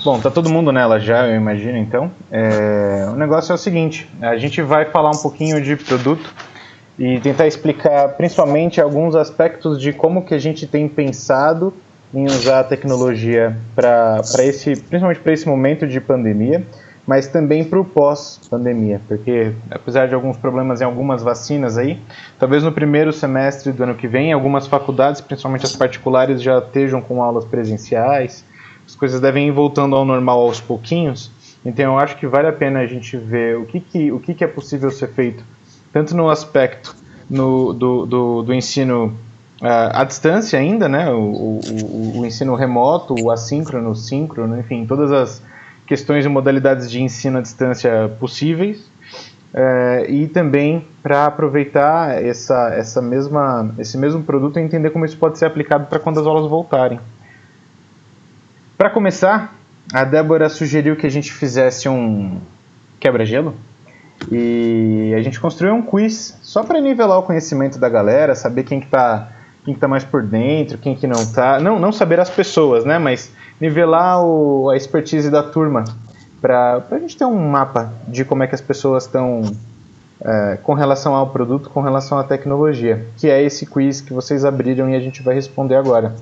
Bom, tá todo mundo nela já, eu imagino, então. O negócio é o seguinte, a gente vai falar um pouquinho de produto e tentar explicar principalmente alguns aspectos de como que a gente tem pensado em usar a tecnologia principalmente para esse momento de pandemia, mas também para o pós-pandemia, porque apesar de alguns problemas em algumas vacinas aí, talvez no primeiro semestre do ano que vem, algumas faculdades, principalmente as particulares, já estejam com aulas presenciais, as coisas devem ir voltando ao normal aos pouquinhos, então eu acho que vale a pena a gente ver o que é possível ser feito, tanto no aspecto do ensino à distância ainda, né, o ensino remoto, o assíncrono, o síncrono, enfim, todas as questões e modalidades de ensino à distância possíveis, e também para aproveitar esse mesmo produto e entender como isso pode ser aplicado para quando as aulas voltarem. Para começar, a Débora sugeriu que a gente fizesse um quebra-gelo e a gente construiu um quiz só para nivelar o conhecimento da galera, saber quem que tá mais por dentro, quem que não tá, não saber as pessoas, né, mas nivelar a expertise da turma, para a gente ter um mapa de como é que as pessoas estão com relação ao produto, com relação à tecnologia, que é esse quiz que vocês abriram e a gente vai responder agora.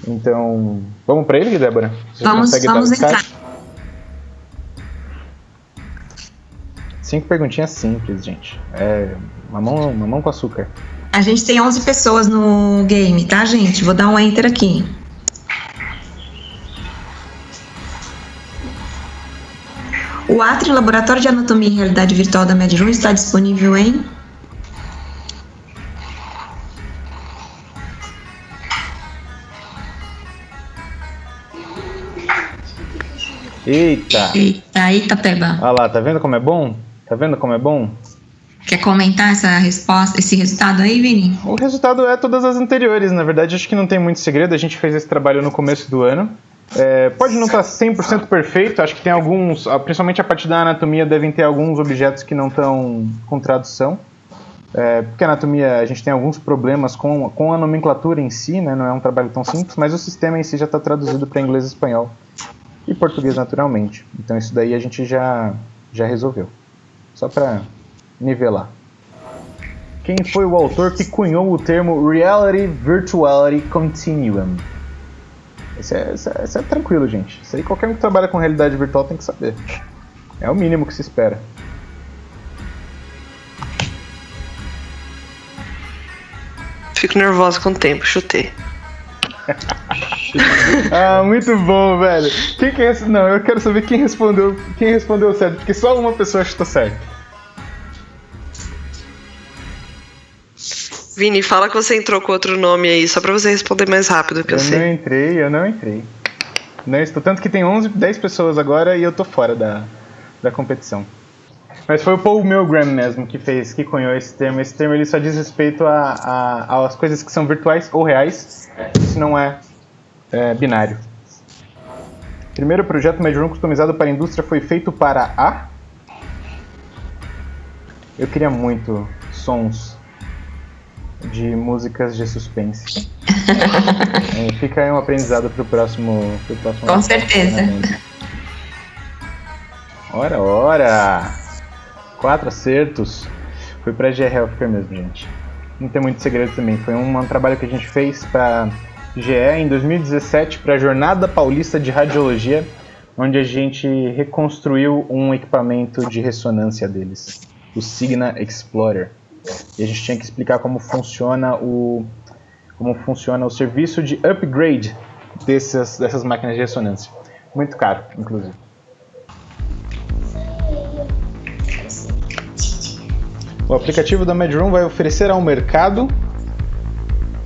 Então, vamos para ele, Débora? Você vamos entrar. 5 perguntinhas simples, gente. Mamão com açúcar. A gente tem 11 pessoas no game, tá, gente? Vou dar um enter aqui. O Atrio Laboratório de Anatomia e Realidade Virtual da MedRoom está disponível em... Eita, peba. Olha lá, tá vendo como é bom? Quer comentar essa resposta, esse resultado aí, Vini? O resultado é todas as anteriores. Na verdade, acho que não tem muito segredo. A gente fez esse trabalho no começo do ano. Pode não estar 100% perfeito. Acho que tem alguns, principalmente a parte da anatomia, devem ter alguns objetos que não estão com tradução. Porque a anatomia, a gente tem alguns problemas com a nomenclatura em si, né? Não é um trabalho tão simples, mas o sistema em si já está traduzido para inglês e espanhol. E português naturalmente. Então isso daí a gente já resolveu. Só para nivelar. Quem foi o autor que cunhou o termo Reality Virtuality Continuum? Esse é tranquilo, gente. Isso aí qualquer um que trabalha com realidade virtual tem que saber. É o mínimo que se espera. Fico nervosa com o tempo, chutei. Muito bom, velho. Não, eu quero saber quem respondeu certo, porque só uma pessoa chutou certo. Vini, fala que você entrou com outro nome aí, só pra você responder mais rápido, que eu sei. Eu não entrei. Não estou, tanto que tem 10 pessoas agora e eu tô fora da competição. Mas foi o Paul Milgram mesmo que cunhou esse termo. Esse termo ele só diz respeito às coisas que são virtuais ou reais. Isso não é binário. Primeiro projeto MedRoom customizado para a indústria foi feito para a... Eu queria muito sons de músicas de suspense. Fica aí um aprendizado pro próximo Com certeza. Ora! 4 acertos. Foi pra GE Healthcare mesmo, gente. Não tem muito segredo também. Foi um trabalho que a gente fez pra GE em 2017 para a Jornada Paulista de Radiologia, onde a gente reconstruiu um equipamento de ressonância deles, o Signa Explorer. E a gente tinha que explicar como funciona o serviço de upgrade dessas máquinas de ressonância. Muito caro, inclusive. O aplicativo da MedRoom vai oferecer ao mercado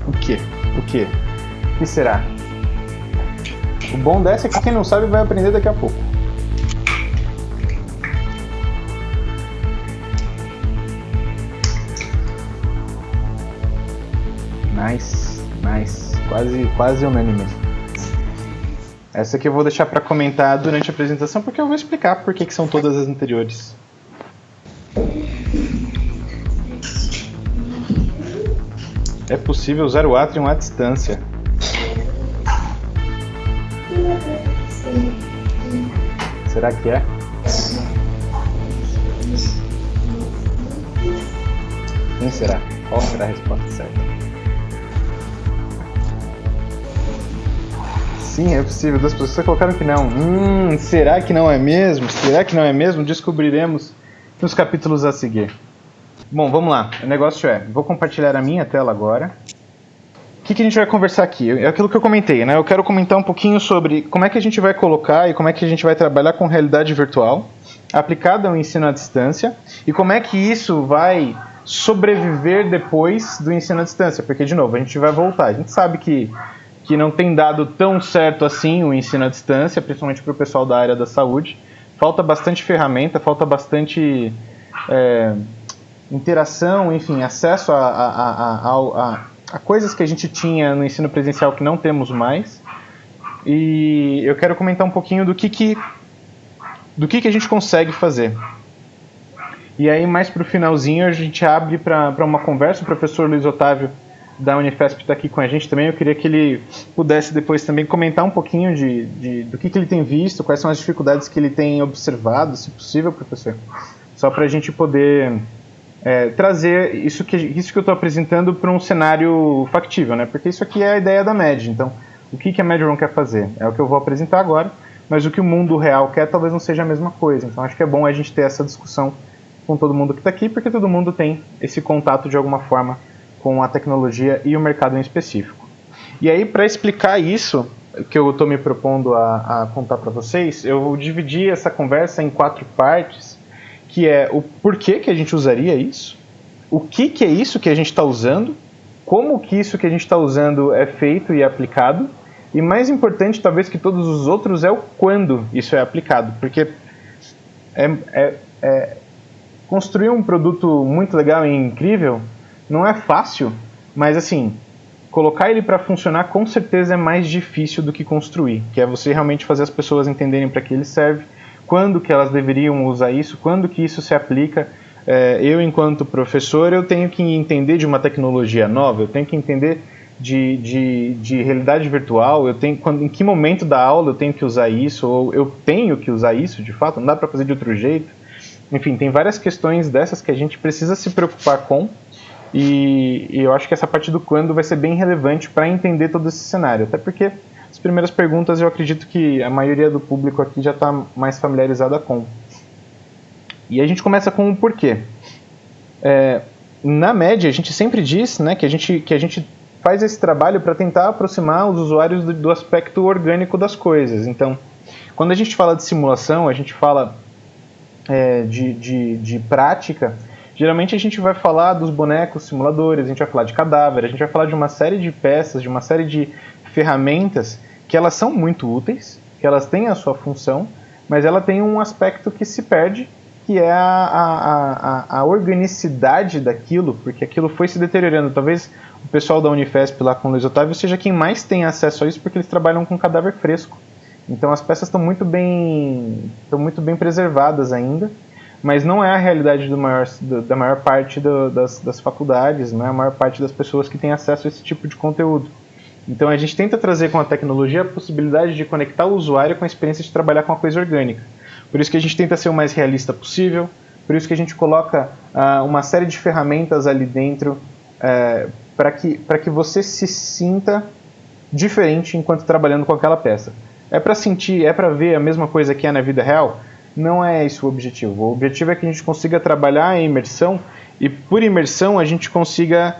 o quê? O que será? O bom dessa é que quem não sabe vai aprender daqui a pouco. Nice. Quase unânime. Essa aqui eu vou deixar para comentar durante a apresentação, porque eu vou explicar por que são todas as anteriores. É possível usar o Atrium à distância. Será que é? Quem será? Qual será a resposta certa? Sim, é possível. 2 pessoas colocaram que não. Será que não é mesmo? Será que não é mesmo? Descobriremos nos capítulos a seguir. Bom, vamos lá. O negócio vou compartilhar a minha tela agora. O que a gente vai conversar aqui? É aquilo que eu comentei, né? Eu quero comentar um pouquinho sobre como é que a gente vai colocar e como é que a gente vai trabalhar com realidade virtual aplicada ao ensino à distância e como é que isso vai sobreviver depois do ensino à distância, porque, de novo, a gente vai voltar. A gente sabe que não tem dado tão certo assim o ensino à distância, principalmente para o pessoal da área da saúde. Falta bastante ferramenta, falta bastante interação, enfim, acesso a coisas que a gente tinha no ensino presencial que não temos mais. E eu quero comentar um pouquinho do que a gente consegue fazer. E aí, mais para o finalzinho, a gente abre para uma conversa. O professor Luiz Otávio da Unifesp está aqui com a gente também. Eu queria que ele pudesse depois também comentar um pouquinho do que ele tem visto, quais são as dificuldades que ele tem observado, se possível, professor. Só para a gente poder trazer isso que eu estou apresentando para um cenário factível, né? Porque isso aqui é a ideia da MED. Então, o que a MED Room quer fazer? É o que eu vou apresentar agora, mas o que o mundo real quer talvez não seja a mesma coisa. Então, acho que é bom a gente ter essa discussão com todo mundo que está aqui, porque todo mundo tem esse contato de alguma forma com a tecnologia e o mercado em específico. E aí, para explicar isso que eu estou me propondo a contar para vocês, eu vou dividir essa conversa em 4 partes, que é o porquê que a gente usaria isso, o que é isso que a gente está usando, como que isso que a gente está usando é feito e aplicado, e mais importante, talvez, que todos os outros, é o quando isso é aplicado, porque construir um produto muito legal e incrível não é fácil, mas assim, colocar ele para funcionar com certeza é mais difícil do que construir, que é você realmente fazer as pessoas entenderem para que ele serve, quando que elas deveriam usar isso, quando que isso se aplica. Eu, enquanto professor, eu tenho que entender de uma tecnologia nova, eu tenho que entender de realidade virtual, em que momento da aula eu tenho que usar isso, ou eu tenho que usar isso, de fato, não dá para fazer de outro jeito. Enfim, tem várias questões dessas que a gente precisa se preocupar com, e eu acho que essa parte do quando vai ser bem relevante para entender todo esse cenário, até porque as primeiras perguntas eu acredito que a maioria do público aqui já está mais familiarizada com. E a gente começa com o porquê. Na média, a gente sempre diz, né, que a gente faz esse trabalho para tentar aproximar os usuários do aspecto orgânico das coisas. Então, quando a gente fala de simulação, a gente fala de prática, geralmente a gente vai falar dos bonecos simuladores, a gente vai falar de cadáver, a gente vai falar de uma série de peças, de uma série de ferramentas que elas são muito úteis, que elas têm a sua função, mas ela tem um aspecto que se perde, que é a organicidade daquilo, porque aquilo foi se deteriorando. Talvez o pessoal da Unifesp lá com o Luiz Otávio seja quem mais tem acesso a isso, porque eles trabalham com cadáver fresco. Então as peças estão muito bem preservadas ainda, mas não é a realidade da maior parte das faculdades, não é a maior parte das pessoas que têm acesso a esse tipo de conteúdo. Então a gente tenta trazer com a tecnologia a possibilidade de conectar o usuário com a experiência de trabalhar com a coisa orgânica. Por isso que a gente tenta ser o mais realista possível, por isso que a gente coloca uma série de ferramentas ali dentro para que você se sinta diferente enquanto trabalhando com aquela peça. É para sentir, é para ver a mesma coisa que é na vida real? Não é esse o objetivo. O objetivo é que a gente consiga trabalhar a imersão e, por imersão, a gente consiga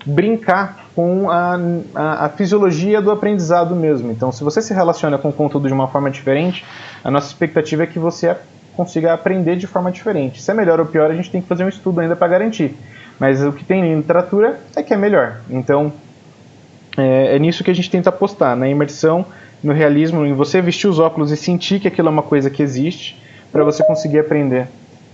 brincar com a fisiologia do aprendizado mesmo. Então, se você se relaciona com o conteúdo de uma forma diferente, a nossa expectativa é que você consiga aprender de forma diferente. Se é melhor ou pior, a gente tem que fazer um estudo ainda para garantir. Mas o que tem em literatura é que é melhor. Então, é nisso que a gente tenta apostar, na imersão, no realismo, em você vestir os óculos e sentir que aquilo é uma coisa que existe, para você conseguir aprender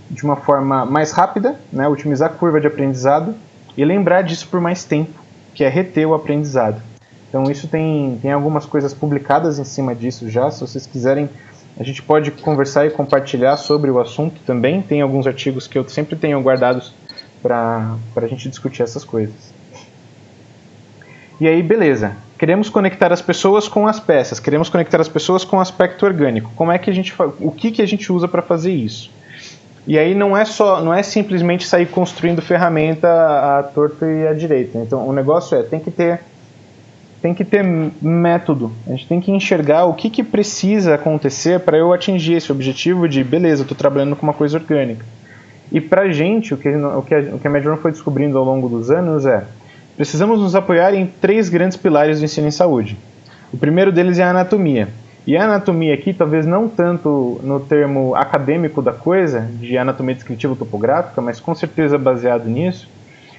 de uma forma mais rápida, né, otimizar a curva de aprendizado e lembrar disso por mais tempo, que é reter o aprendizado. Então isso tem algumas coisas publicadas em cima disso já, se vocês quiserem a gente pode conversar e compartilhar sobre o assunto também, tem alguns artigos que eu sempre tenho guardados para a gente discutir essas coisas. E aí, beleza. queremos conectar as pessoas com as peças, queremos conectar as pessoas com o aspecto orgânico. Como é que a gente o que a gente usa para fazer isso? E aí não é simplesmente sair construindo ferramenta à torta e à direita. Então o negócio tem que ter método. A gente tem que enxergar o que precisa acontecer para eu atingir esse objetivo de, beleza, eu estou trabalhando com uma coisa orgânica. E para a gente, o que a Medjourney foi descobrindo ao longo dos anos precisamos nos apoiar em 3 grandes pilares do ensino em saúde. O primeiro deles é a anatomia. E a anatomia aqui, talvez não tanto no termo acadêmico da coisa, de anatomia descritiva topográfica, mas com certeza baseado nisso,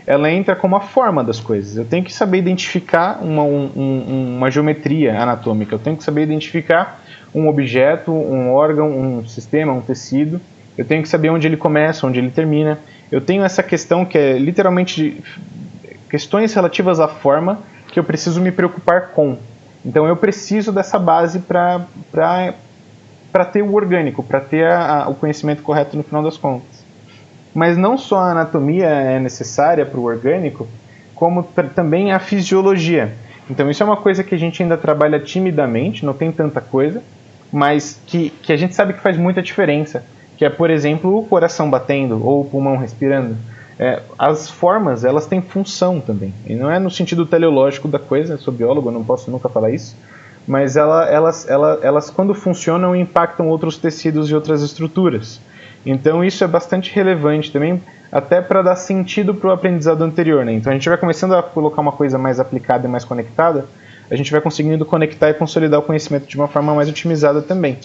ela entra como a forma das coisas. Eu tenho que saber identificar uma geometria anatômica, eu tenho que saber identificar um objeto, um órgão, um sistema, um tecido, eu tenho que saber onde ele começa, onde ele termina. Eu tenho essa questão que é literalmente questões relativas à forma que eu preciso me preocupar com. Então eu preciso dessa base para ter o orgânico, para ter o conhecimento correto no final das contas. Mas não só a anatomia é necessária para o orgânico, como também a fisiologia. Então isso é uma coisa que a gente ainda trabalha timidamente, não tem tanta coisa, mas que a gente sabe que faz muita diferença, que é, por exemplo, o coração batendo ou o pulmão respirando. As formas, elas têm função também, e não é no sentido teleológico da coisa, eu sou biólogo, eu não posso nunca falar isso, mas elas quando funcionam, impactam outros tecidos e outras estruturas. Então isso é bastante relevante também, até para dar sentido para o aprendizado anterior, né? Então a gente vai começando a colocar uma coisa mais aplicada e mais conectada, a gente vai conseguindo conectar e consolidar o conhecimento de uma forma mais otimizada também.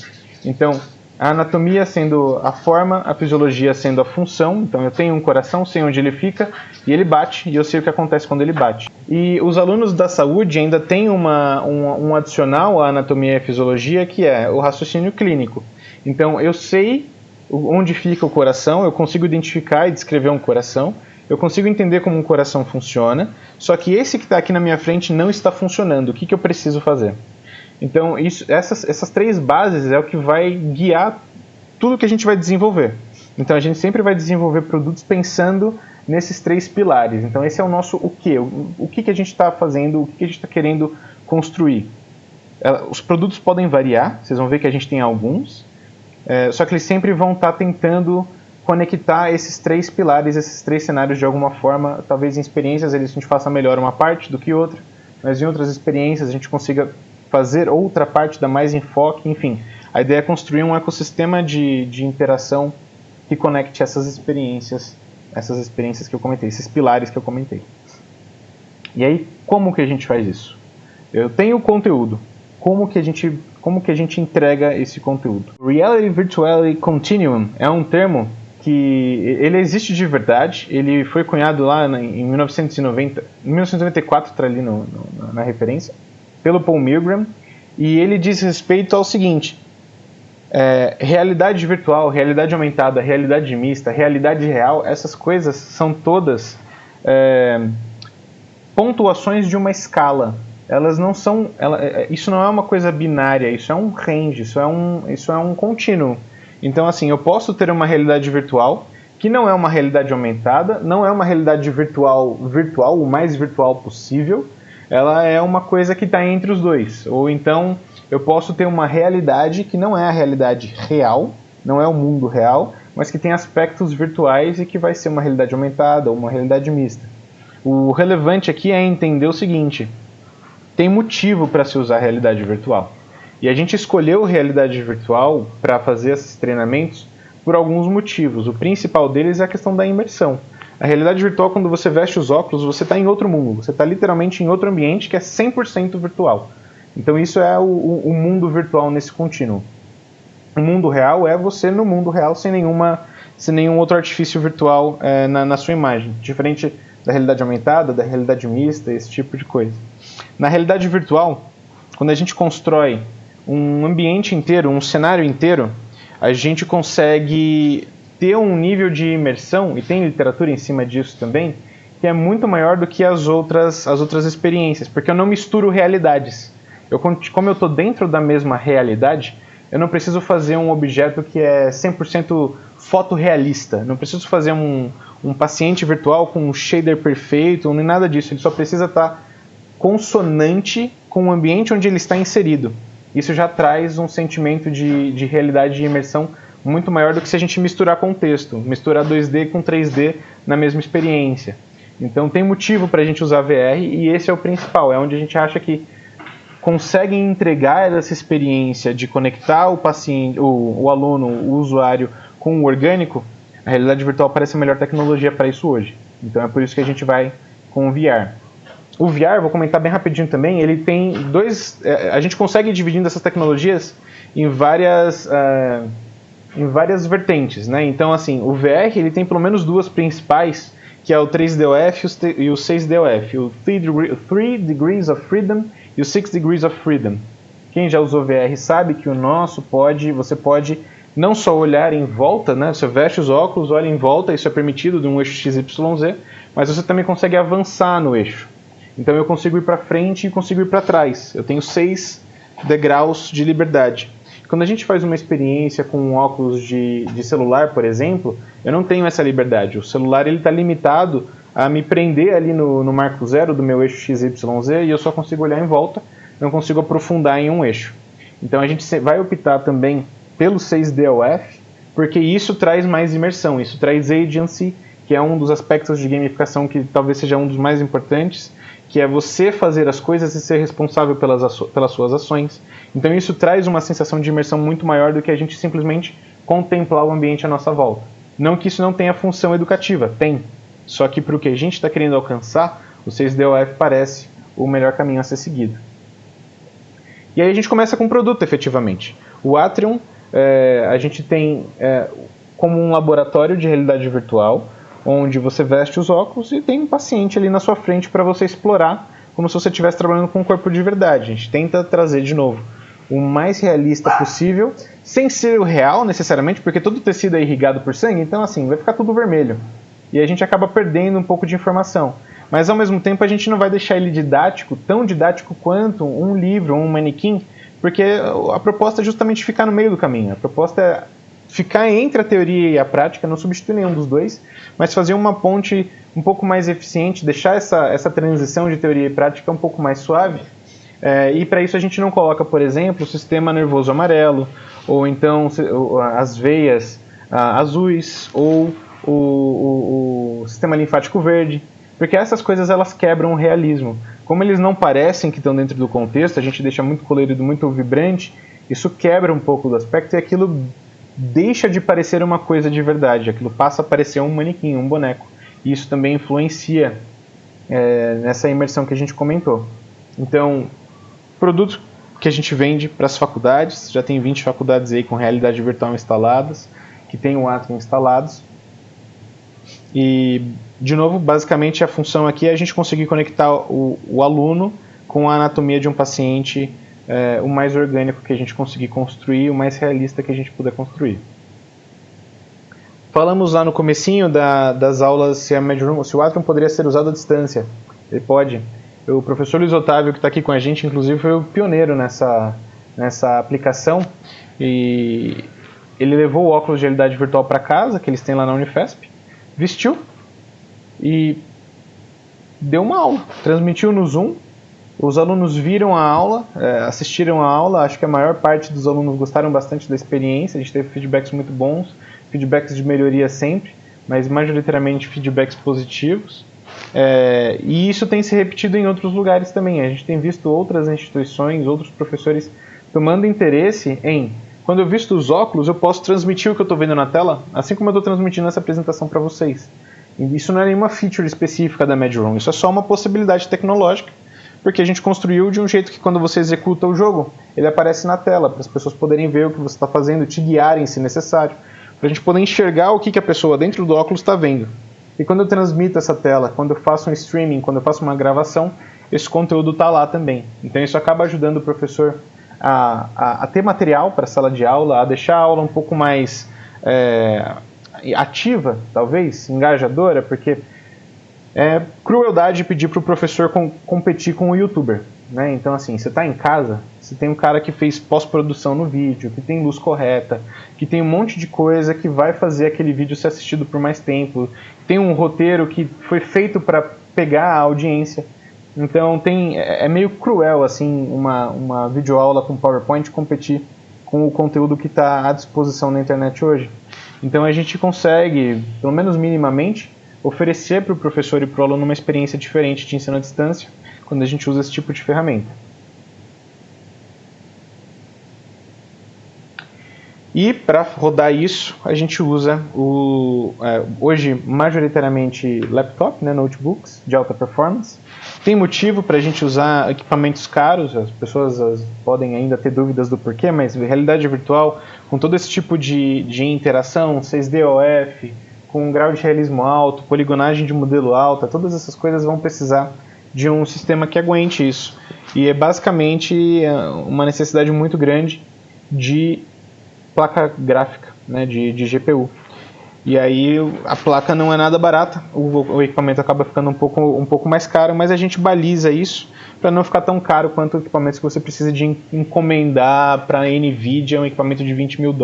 Então, a anatomia sendo a forma, a fisiologia sendo a função. Então eu tenho um coração, sei onde ele fica, e ele bate, e eu sei o que acontece quando ele bate. E os alunos da saúde ainda têm um adicional à anatomia e à fisiologia, que é o raciocínio clínico. Então eu sei onde fica o coração, eu consigo identificar e descrever um coração, eu consigo entender como um coração funciona, só que esse que está aqui na minha frente não está funcionando. O que eu preciso fazer? Então, essas 3 bases é o que vai guiar tudo que a gente vai desenvolver. Então, a gente sempre vai desenvolver produtos pensando nesses 3 pilares. Então, esse é o nosso o quê? O que a gente está fazendo, o que a gente está querendo construir. Os produtos podem variar, vocês vão ver que a gente tem alguns, só que eles sempre vão estar tentando conectar esses 3 pilares, esses 3 cenários de alguma forma. Talvez em experiências a gente faça melhor uma parte do que outra, mas em outras experiências a gente consiga fazer outra parte, dar mais enfoque, enfim. A ideia é construir um ecossistema de interação que conecte essas experiências que eu comentei, esses pilares que eu comentei. E aí, como que a gente faz isso? Eu tenho o conteúdo. Como que a gente entrega esse conteúdo? Reality Virtuality Continuum é um termo que ele existe de verdade. Ele foi cunhado lá em 1994, está ali na referência, pelo Paul Milgram, e ele diz respeito ao seguinte: realidade virtual, realidade aumentada, realidade mista, realidade real, essas coisas são todas pontuações de uma escala. Elas não são, isso não é uma coisa binária, isso é um range, isso é um contínuo. Então, assim, eu posso ter uma realidade virtual que não é uma realidade aumentada, não é uma realidade virtual, o mais virtual possível. Ela é uma coisa que está entre os dois. Ou então eu posso ter uma realidade que não é a realidade real, não é o mundo real, mas que tem aspectos virtuais e que vai ser uma realidade aumentada ou uma realidade mista. O relevante aqui é entender o seguinte: tem motivo para se usar realidade virtual. E a gente escolheu realidade virtual para fazer esses treinamentos por alguns motivos. O principal deles é a questão da imersão. A realidade virtual, quando você veste os óculos, você está em outro mundo. Você está literalmente em outro ambiente que é 100% virtual. Então isso é o mundo virtual nesse contínuo. O mundo real é você no mundo real sem nenhum outro artifício virtual na sua imagem. Diferente da realidade aumentada, da realidade mista, esse tipo de coisa. Na realidade virtual, quando a gente constrói um ambiente inteiro, um cenário inteiro, a gente consegue ter um nível de imersão, e tem literatura em cima disso também, que é muito maior do que as outras experiências, porque eu não misturo realidades. Como eu estou dentro da mesma realidade, eu não preciso fazer um objeto que é 100% fotorrealista, não preciso fazer um paciente virtual com um shader perfeito, nem nada disso, ele só precisa estar consonante com o ambiente onde ele está inserido. Isso já traz um sentimento de realidade e imersão muito maior do que se a gente misturar contexto, misturar 2D com 3D na mesma experiência. Então tem motivo para a gente usar VR e esse é o principal, é onde a gente acha que consegue entregar essa experiência de conectar o paciente, o aluno, o usuário com o orgânico. A realidade virtual parece a melhor tecnologia para isso hoje. Então é por isso que a gente vai com o VR. O VR, vou comentar bem rapidinho também, ele tem a gente consegue ir dividindo essas tecnologias em várias vertentes, né? Então, assim, o VR ele tem pelo menos duas principais, que é o 3DOF e o 6DOF, o 3 Degrees of Freedom e o 6 Degrees of Freedom. Quem já usou VR sabe que o nosso você pode não só olhar em volta, né? Você veste os óculos, olha em volta, isso é permitido de um eixo XYZ, mas você também consegue avançar no eixo. Então eu consigo ir para frente e consigo ir para trás. Eu tenho 6 degraus de liberdade. Quando a gente faz uma experiência com um óculos de celular, por exemplo, eu não tenho essa liberdade. O celular está limitado a me prender ali no marco zero do meu eixo XYZ e eu só consigo olhar em volta, não consigo aprofundar em um eixo. Então a gente vai optar também pelo 6DOF, porque isso traz mais imersão, isso traz agency, que é um dos aspectos de gamificação que talvez seja um dos mais importantes, que é você fazer as coisas e ser responsável pelas suas ações. Então isso traz uma sensação de imersão muito maior do que a gente simplesmente contemplar o ambiente à nossa volta. Não que isso não tenha função educativa, tem. Só que para o que a gente está querendo alcançar, o 6DOF parece o melhor caminho a ser seguido. E aí a gente começa com o produto, efetivamente. O Atrium, a gente tem como um laboratório de realidade virtual, onde você veste os óculos e tem um paciente ali na sua frente para você explorar, como se você estivesse trabalhando com um corpo de verdade. A gente tenta trazer, de novo, o mais realista possível, sem ser o real necessariamente, porque todo o tecido é irrigado por sangue, então assim, vai ficar tudo vermelho. E a gente acaba perdendo um pouco de informação. Mas ao mesmo tempo a gente não vai deixar ele didático, tão didático quanto um livro ou um manequim, porque a proposta é justamente ficar no meio do caminho. A proposta é ficar entre a teoria e a prática, não substituir nenhum dos dois, mas fazer uma ponte um pouco mais eficiente, deixar essa transição de teoria e prática um pouco mais suave. E para isso a gente não coloca, por exemplo, o sistema nervoso amarelo, ou então as veias azuis, ou o sistema linfático verde, porque essas coisas elas quebram o realismo. Como eles não parecem que estão dentro do contexto, a gente deixa muito colorido, muito vibrante, isso quebra um pouco do aspecto e aquilo deixa de parecer uma coisa de verdade, aquilo passa a parecer um manequim, um boneco. E isso também influencia nessa imersão que a gente comentou. Então, produtos que a gente vende para as faculdades, já tem 20 faculdades aí com realidade virtual instaladas, que tem o Atrium instalados. E, de novo, basicamente a função aqui é a gente conseguir conectar o aluno com a anatomia de um paciente o mais orgânico que a gente conseguir construir, o mais realista que a gente puder construir. Falamos lá no comecinho das aulas se o Atrium poderia ser usado à distância. Ele pode. O professor Luiz Otávio, que está aqui com a gente, inclusive, foi o pioneiro nessa aplicação. E ele levou o óculos de realidade virtual para casa, que eles têm lá na Unifesp, vestiu e deu uma aula, transmitiu no Zoom. Os alunos viram a aula, assistiram a aula, acho que a maior parte dos alunos gostaram bastante da experiência, a gente teve feedbacks muito bons, feedbacks de melhoria sempre, mas majoritariamente feedbacks positivos. E isso tem se repetido em outros lugares também. A gente tem visto outras instituições, outros professores tomando interesse em, quando eu visto os óculos, eu posso transmitir o que eu estou vendo na tela, assim como eu estou transmitindo essa apresentação para vocês. E isso não é nenhuma feature específica da MediRoom, isso é só uma possibilidade tecnológica, porque a gente construiu de um jeito que quando você executa o jogo, ele aparece na tela, para as pessoas poderem ver o que você está fazendo, te guiarem se necessário, para a gente poder enxergar o que a pessoa dentro do óculos está vendo. E quando eu transmito essa tela, quando eu faço um streaming, quando eu faço uma gravação, esse conteúdo está lá também. Então isso acaba ajudando o professor a ter material para a sala de aula, a deixar a aula um pouco mais ativa, talvez, engajadora, porque é crueldade pedir para o professor competir com o youtuber, né? Então assim, você está em casa, você tem um cara que fez pós-produção no vídeo, que tem luz correta, que tem um monte de coisa que vai fazer aquele vídeo ser assistido por mais tempo, tem um roteiro que foi feito para pegar a audiência. Então é meio cruel assim uma videoaula com PowerPoint competir com o conteúdo que está à disposição na internet hoje. Então a gente consegue, pelo menos minimamente, oferecer para o professor e para o aluno uma experiência diferente de ensino à distância quando a gente usa esse tipo de ferramenta. E para rodar isso, a gente usa hoje majoritariamente laptop, né, notebooks de alta performance. Tem motivo para a gente usar equipamentos caros, as pessoas podem ainda ter dúvidas do porquê, mas realidade virtual, com todo esse tipo de interação, 6DOF, com um grau de realismo alto, poligonagem de modelo alta, todas essas coisas vão precisar de um sistema que aguente isso. E é basicamente uma necessidade muito grande de placa gráfica, né, de GPU. E aí a placa não é nada barata, o equipamento acaba ficando um pouco mais caro, mas a gente baliza isso para não ficar tão caro quanto equipamentos que você precisa de encomendar para a NVIDIA, um equipamento de $20 mil.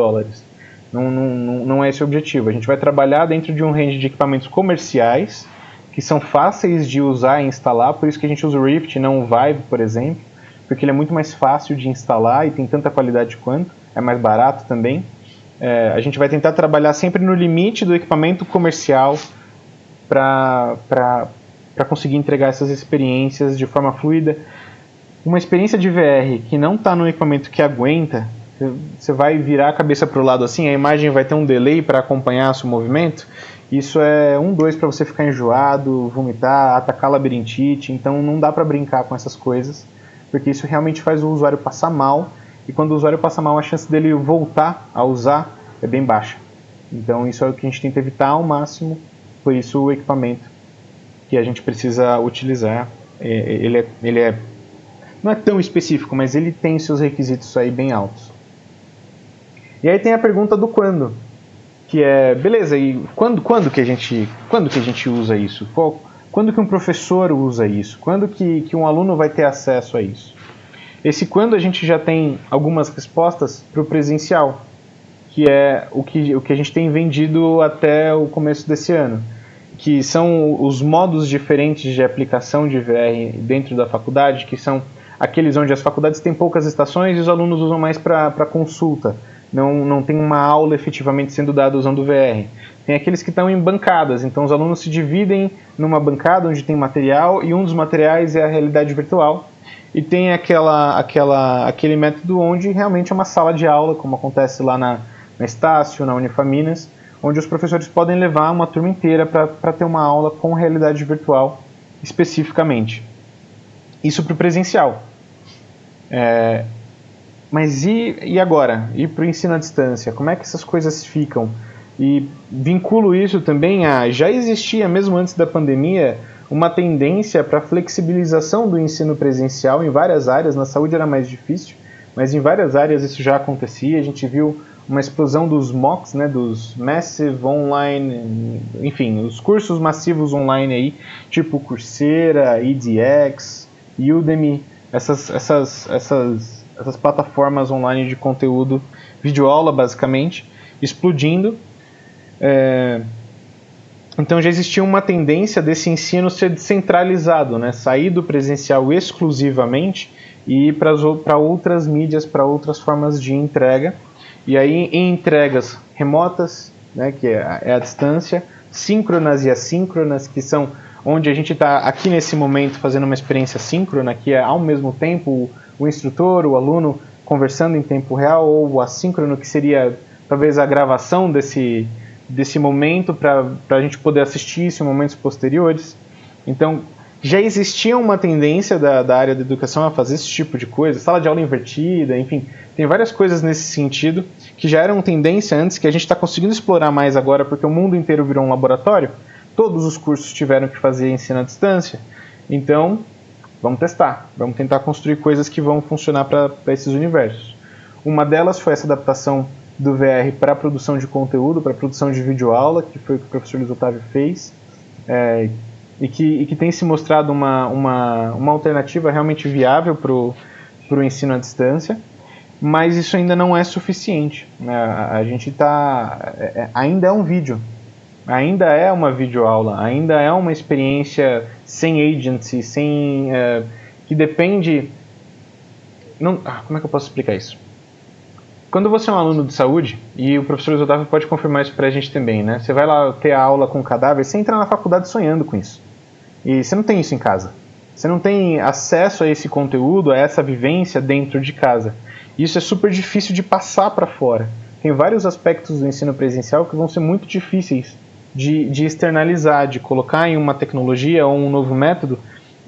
Não é esse o objetivo. A gente vai trabalhar dentro de um range de equipamentos comerciais, que são fáceis de usar e instalar, por isso que a gente usa o Rift, não o Vive, por exemplo, porque ele é muito mais fácil de instalar e tem tanta qualidade quanto, é mais barato também. A gente vai tentar trabalhar sempre no limite do equipamento comercial para conseguir entregar essas experiências de forma fluida. Uma experiência de VR que não está no equipamento que aguenta, você vai virar a cabeça para o lado assim, a imagem vai ter um delay para acompanhar o seu movimento. Isso é 2 para você ficar enjoado, vomitar, atacar labirintite. Então não dá para brincar com essas coisas, porque isso realmente faz o usuário passar mal. E quando o usuário passa mal, a chance dele voltar a usar é bem baixa. Então isso é o que a gente tenta evitar ao máximo, por isso o equipamento que a gente precisa utilizar, não é tão específico, mas ele tem seus requisitos aí bem altos. E aí tem a pergunta do quando, que é, beleza, e quando que a gente usa isso? Quando que um professor usa isso? Quando que um aluno vai ter acesso a isso? Esse quando a gente já tem algumas respostas para o presencial, que é o que a gente tem vendido até o começo desse ano, que são os modos diferentes de aplicação de VR dentro da faculdade, que são aqueles onde as faculdades têm poucas estações e os alunos usam mais para consulta. Não tem uma aula efetivamente sendo dada usando o VR. Tem aqueles que estão em bancadas, então os alunos se dividem numa bancada onde tem material e um dos materiais é a realidade virtual. E tem aquele método onde realmente é uma sala de aula, como acontece lá na Estácio, na Unifaminas, onde os professores podem levar uma turma inteira para ter uma aula com realidade virtual especificamente. Isso para o presencial. Mas e agora? E para o ensino à distância? Como é que essas coisas ficam? E vinculo isso também já existia, mesmo antes da pandemia, uma tendência para flexibilização do ensino presencial em várias áreas. Na saúde era mais difícil, mas em várias áreas isso já acontecia. A gente viu uma explosão dos MOOCs, né, dos Massive Online, enfim, os cursos massivos online aí, tipo Coursera, edX, Udemy, essas plataformas online de conteúdo, videoaula basicamente, explodindo. Então já existia uma tendência desse ensino ser descentralizado, né? Sair do presencial exclusivamente e ir para outras mídias, para outras formas de entrega. E aí em entregas remotas, né, que é a distância, síncronas e assíncronas, que são onde a gente está aqui nesse momento fazendo uma experiência síncrona, que é ao mesmo tempo o instrutor, o aluno conversando em tempo real, ou o assíncrono, que seria talvez a gravação desse momento para a gente poder assistir isso em momentos posteriores. Então, já existia uma tendência da área da educação a fazer esse tipo de coisa, sala de aula invertida, enfim, tem várias coisas nesse sentido que já eram tendência antes, que a gente está conseguindo explorar mais agora, porque o mundo inteiro virou um laboratório, todos os cursos tiveram que fazer ensino à distância, então vamos testar, vamos tentar construir coisas que vão funcionar para esses universos. Uma delas foi essa adaptação do VR para a produção de conteúdo, para a produção de videoaula, que foi o que o professor Luiz Otávio fez, e que tem se mostrado uma alternativa realmente viável para o ensino à distância, mas isso ainda não é suficiente. A gente ainda é um vídeo, ainda é uma videoaula, ainda é uma experiência sem agency, que depende... como é que eu posso explicar isso? Quando você é um aluno de saúde, e o professor Otávio pode confirmar isso pra gente também, né? Você vai lá ter a aula com cadáver, você entra na faculdade sonhando com isso. E você não tem isso em casa. Você não tem acesso a esse conteúdo, a essa vivência dentro de casa. Isso é super difícil de passar para fora. Tem vários aspectos do ensino presencial que vão ser muito difíceis de externalizar, de colocar em uma tecnologia ou um novo método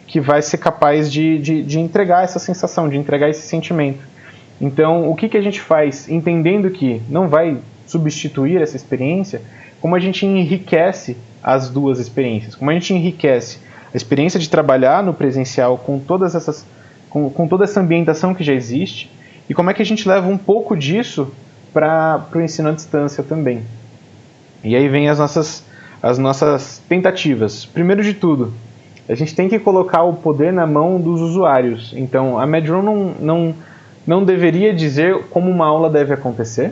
que vai ser capaz de entregar essa sensação, de entregar esse sentimento. Então, o que a gente faz, entendendo que não vai substituir essa experiência, como a gente enriquece as duas experiências, como a gente enriquece a experiência de trabalhar no presencial com toda essa ambientação que já existe, e como é que a gente leva um pouco disso para o ensino à distância também. E aí vem as nossas tentativas. Primeiro de tudo, a gente tem que colocar o poder na mão dos usuários. Então, a Medroom não deveria dizer como uma aula deve acontecer,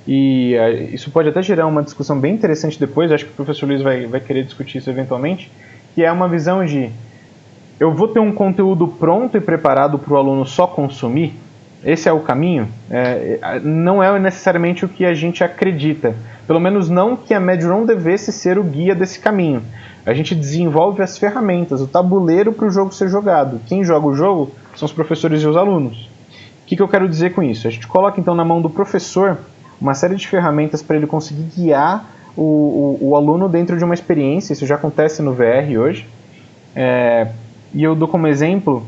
e isso pode até gerar uma discussão bem interessante depois, acho que o professor Luiz vai querer discutir isso eventualmente, que é uma visão de eu vou ter um conteúdo pronto e preparado para o aluno só consumir, esse é o caminho? Não é necessariamente o que a gente acredita, pelo menos não que a Medroom devesse ser o guia desse caminho. A gente desenvolve as ferramentas, o tabuleiro para o jogo ser jogado. Quem joga o jogo são os professores e os alunos. O que eu quero dizer com isso? A gente coloca então na mão do professor uma série de ferramentas para ele conseguir guiar o aluno dentro de uma experiência. Isso já acontece no VR hoje. E eu dou como exemplo,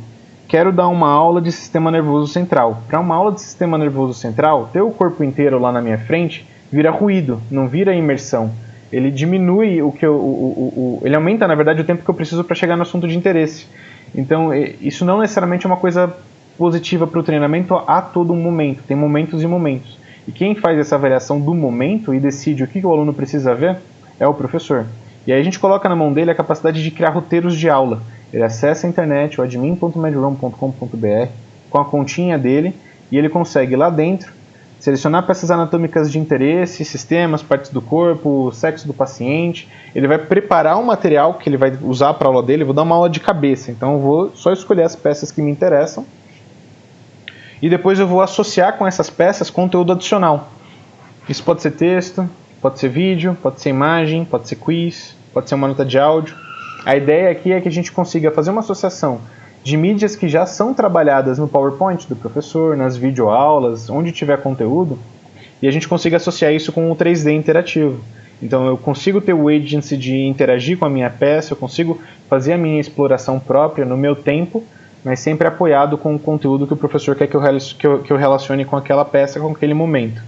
quero dar uma aula de sistema nervoso central. Para uma aula de sistema nervoso central, ter o corpo inteiro lá na minha frente vira ruído, não vira imersão. Ele diminui ele aumenta, na verdade, o tempo que eu preciso para chegar no assunto de interesse. Então, isso não necessariamente é uma coisa positiva para o treinamento a todo momento. Tem momentos e momentos. E quem faz essa avaliação do momento e decide o que o aluno precisa ver é o professor. E aí a gente coloca na mão dele a capacidade de criar roteiros de aula. Ele acessa a internet, o admin.medroom.com.br, com a continha dele, e ele consegue lá dentro selecionar peças anatômicas de interesse, sistemas, partes do corpo, sexo do paciente. Ele vai preparar um material que ele vai usar para a aula dele. Eu vou dar uma aula de cabeça, então eu vou só escolher as peças que me interessam. E depois eu vou associar com essas peças conteúdo adicional. Isso pode ser texto, pode ser vídeo, pode ser imagem, pode ser quiz, pode ser uma nota de áudio. A ideia aqui é que a gente consiga fazer uma associação de mídias que já são trabalhadas no PowerPoint do professor, nas videoaulas, onde tiver conteúdo, e a gente consiga associar isso com o 3D interativo. Então eu consigo ter o agency de interagir com a minha peça, eu consigo fazer a minha exploração própria no meu tempo, mas sempre apoiado com o conteúdo que o professor quer que eu relacione com aquela peça, com aquele momento.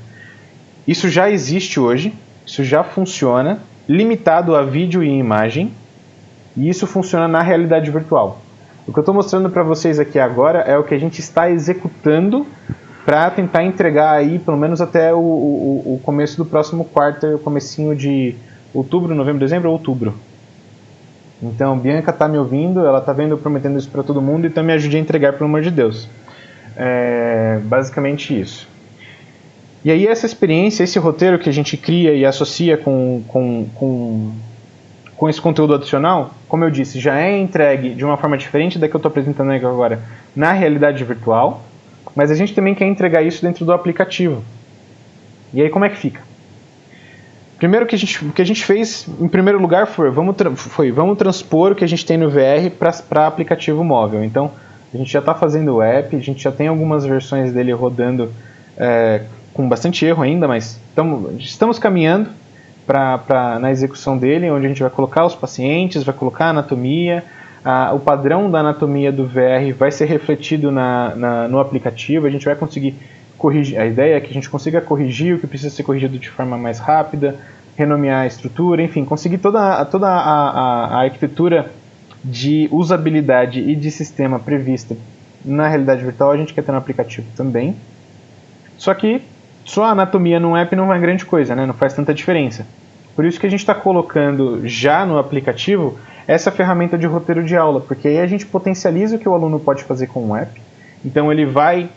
Isso já existe hoje, isso já funciona, limitado a vídeo e imagem, e isso funciona na realidade virtual. O que eu estou mostrando para vocês aqui agora é o que a gente está executando para tentar entregar aí, pelo menos até o começo do próximo quarto, comecinho de outubro, novembro, dezembro ou outubro. Então, Bianca está me ouvindo, ela está vendo eu prometendo isso para todo mundo, então me ajude a entregar, pelo amor de Deus. Basicamente isso. E aí essa experiência, esse roteiro que a gente cria e associa com esse conteúdo adicional, como eu disse, já é entregue de uma forma diferente da que eu estou apresentando aqui agora na realidade virtual, mas a gente também quer entregar isso dentro do aplicativo. E aí como é que fica? Primeiro, o que a gente fez, em primeiro lugar, vamos transpor o que a gente tem no VR para aplicativo móvel. Então, a gente já está fazendo o app, a gente já tem algumas versões dele rodando com bastante erro ainda, mas estamos caminhando na execução dele, onde a gente vai colocar os pacientes, vai colocar a anatomia, o padrão da anatomia do VR vai ser refletido no aplicativo, a gente vai conseguir corrigir, a ideia é que a gente consiga corrigir o que precisa ser corrigido de forma mais rápida, renomear a estrutura, enfim, conseguir toda a arquitetura de usabilidade e de sistema prevista na realidade virtual, a gente quer ter no aplicativo também. Só que só a anatomia num app não é grande coisa, né? Não faz tanta diferença. Por isso que a gente está colocando já no aplicativo essa ferramenta de roteiro de aula, porque aí a gente potencializa o que o aluno pode fazer com o app. Então ele vai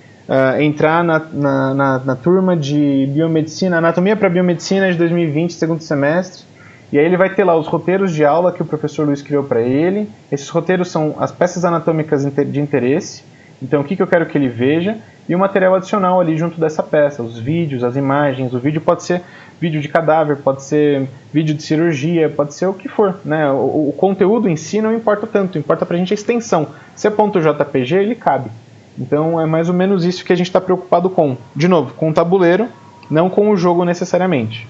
entrar na turma de biomedicina, anatomia para biomedicina de 2020, segundo semestre, E aí ele vai ter lá os roteiros de aula que o professor Luiz criou para ele. Esses roteiros são as peças anatômicas de interesse, então o que eu quero que ele veja, e o material adicional ali junto dessa peça, os vídeos, as imagens. O vídeo pode ser vídeo de cadáver, pode ser vídeo de cirurgia, pode ser o que for, né? O conteúdo em si não importa tanto, importa pra gente a extensão. Se é .jpg, ele cabe. Então é mais ou menos isso que a gente está preocupado com. De novo, com o tabuleiro, não com o jogo necessariamente.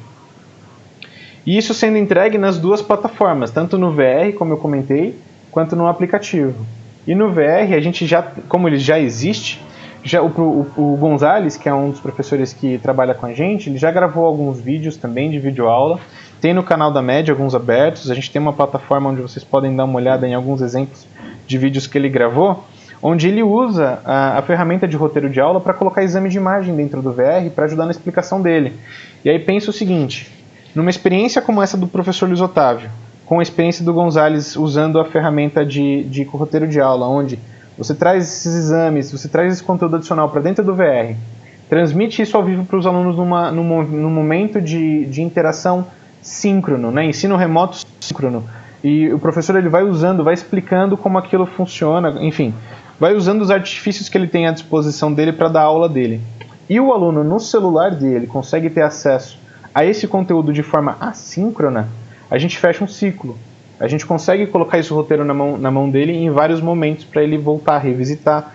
E isso sendo entregue nas duas plataformas, tanto no VR, como eu comentei, quanto no aplicativo. E no VR, a gente já, como ele já existe, o Gonzales, que é um dos professores que trabalha com a gente, ele já gravou alguns vídeos também de videoaula. Tem no canal da MED alguns abertos, a gente tem uma plataforma onde vocês podem dar uma olhada em alguns exemplos de vídeos que ele gravou, onde ele usa a ferramenta de roteiro de aula para colocar exame de imagem dentro do VR para ajudar na explicação dele. E aí pensa o seguinte: numa experiência como essa do professor Luiz Otávio, com a experiência do Gonzales usando a ferramenta de roteiro de aula, onde você traz esses exames, você traz esse conteúdo adicional para dentro do VR, transmite isso ao vivo para os alunos num momento de interação síncrono, né? Ensino remoto síncrono. E o professor ele vai usando, vai explicando como aquilo funciona, enfim, vai usando os artifícios que ele tem à disposição dele para dar a aula dele. E o aluno no celular dele consegue ter acesso a esse conteúdo de forma assíncrona, a gente fecha um ciclo. A gente consegue colocar esse roteiro na mão dele em vários momentos para ele voltar, revisitar,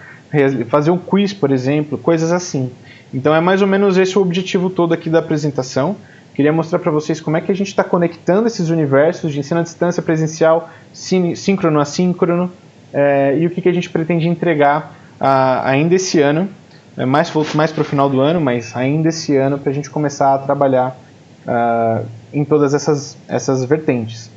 fazer um quiz, por exemplo, coisas assim. Então é mais ou menos esse o objetivo todo aqui da apresentação. Queria mostrar para vocês como é que a gente está conectando esses universos de ensino à distância, presencial, síncrono, assíncrono, e o que a gente pretende entregar ainda esse ano, mais para o final do ano, mas ainda esse ano, para a gente começar a trabalhar em todas essas vertentes.